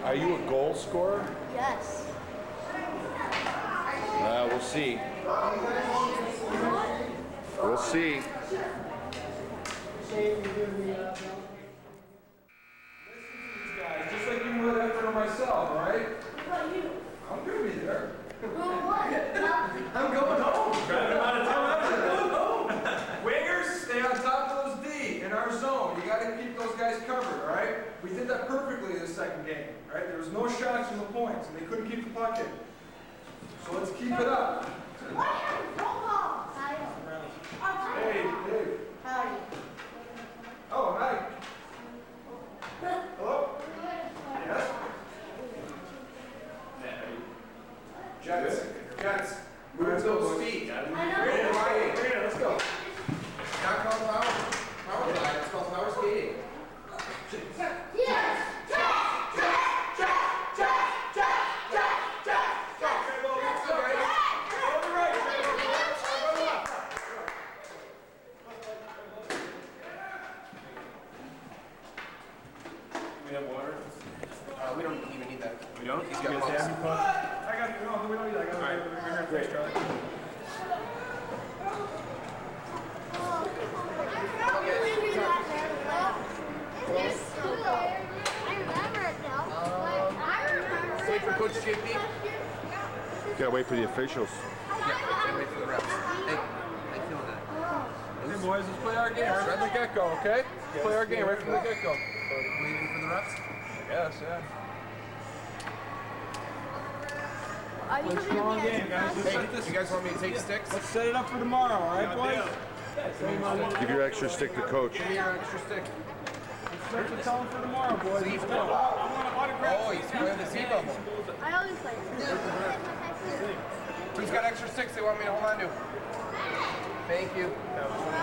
Are you a goal scorer? Yes. We'll see. We'll see. Just like you would have for myself, all right? What about you? I'm gonna be there. Well, what? I'm going home. I'm going home. Wingers, stay on top of those D in our zone. You got to keep those guys covered, all right? We did that perfectly in the second game, all right? There was no shots from the points, and they couldn't keep the puck in. So let's keep it up. Hey, Dave. Howdy. Oh, hi. Hello? Yes? Jets. Move those feet. I know. Brandon, let's go. Not called power slide, it's called power skating. Yes. We have water? We don't even need that. We don't? He's got pumps. I got it. No, we don't need that. I got it. Right here. Great, Charlie. Wait for Coach JP. Gotta wait for the officials. Yeah, wait for the reps. Hey, how you feeling that? Hey, boys, let's play our game right from the get-go, okay? Let's play our game right from the get-go. Waiting for the reps? Yes, yeah. Strong game, guys. Hey, you guys want me to take sticks? Let's set it up for tomorrow, all right, boys? Give your extra stick to coach. Give me your extra stick. Let's tell them for tomorrow, boys. Leave. Let's go. Oh, he's playing the Z bubble. I always play. Who's got extra sticks they want me to hold on to? Thank you.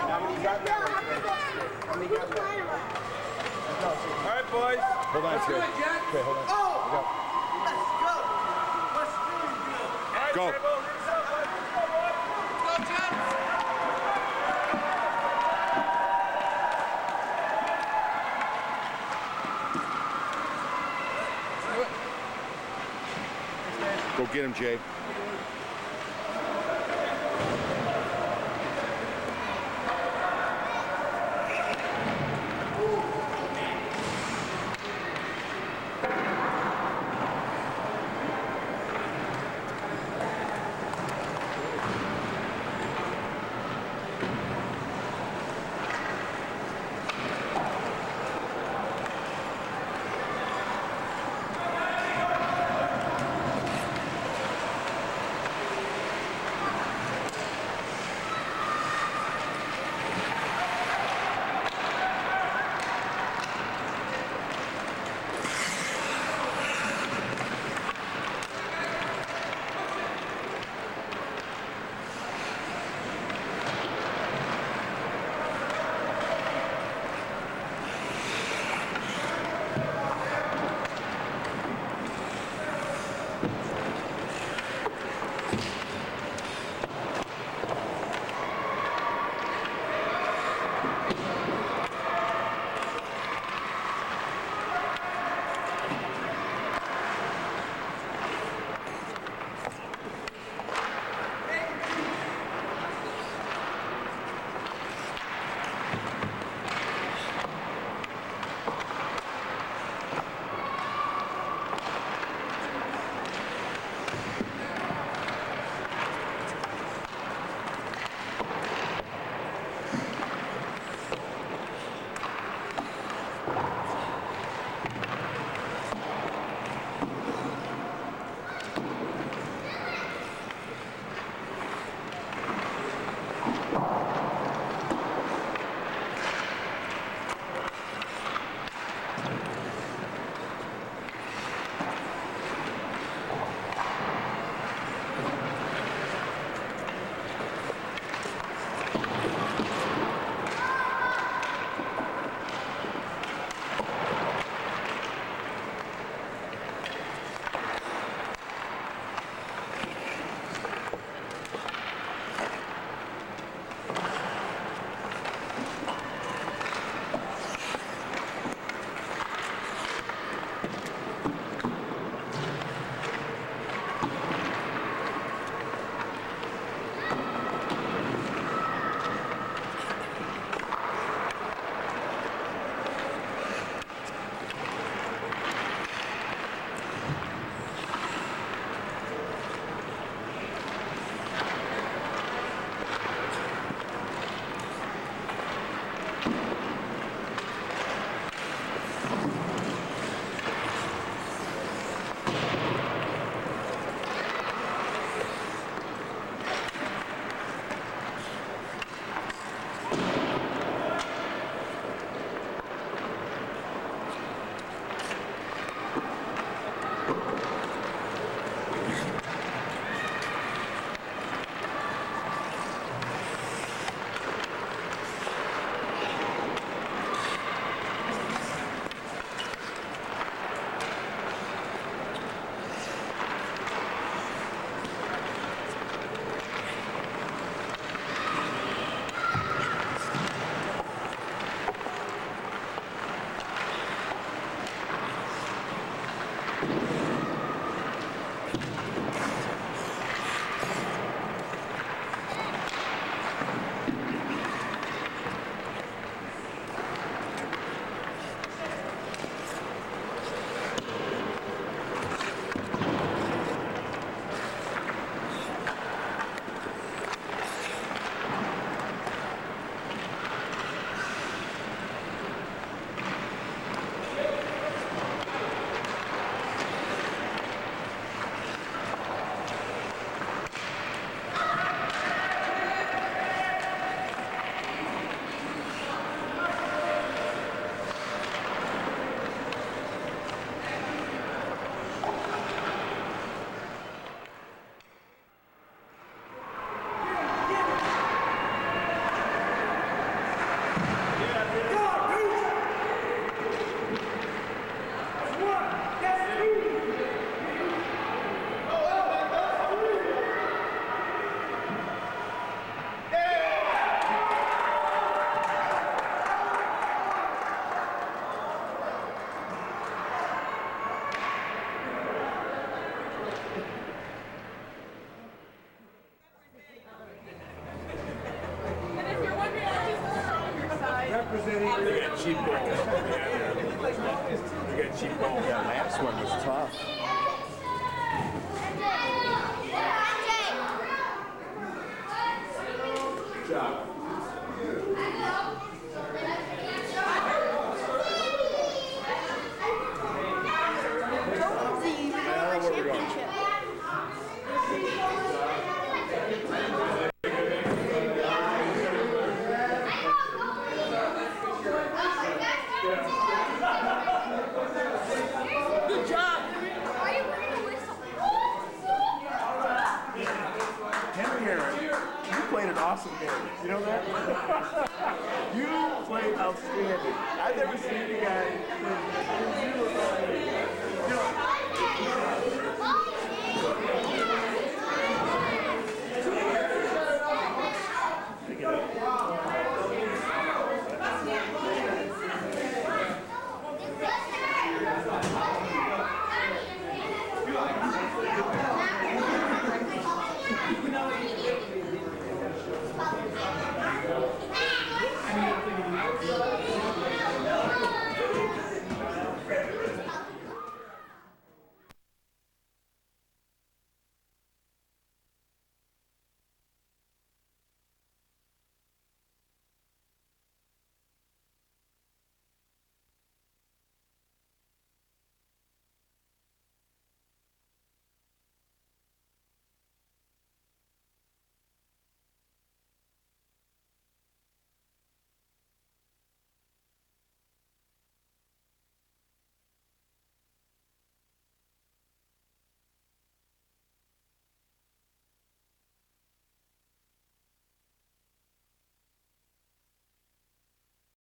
How many you got there? All right, boys. Hold on, Jay. Okay, hold on. Oh! Go. Let's go, Jets! Go get him, Jay. Representing. They got cheap balls. They got cheap balls. That last one was tough. Good job.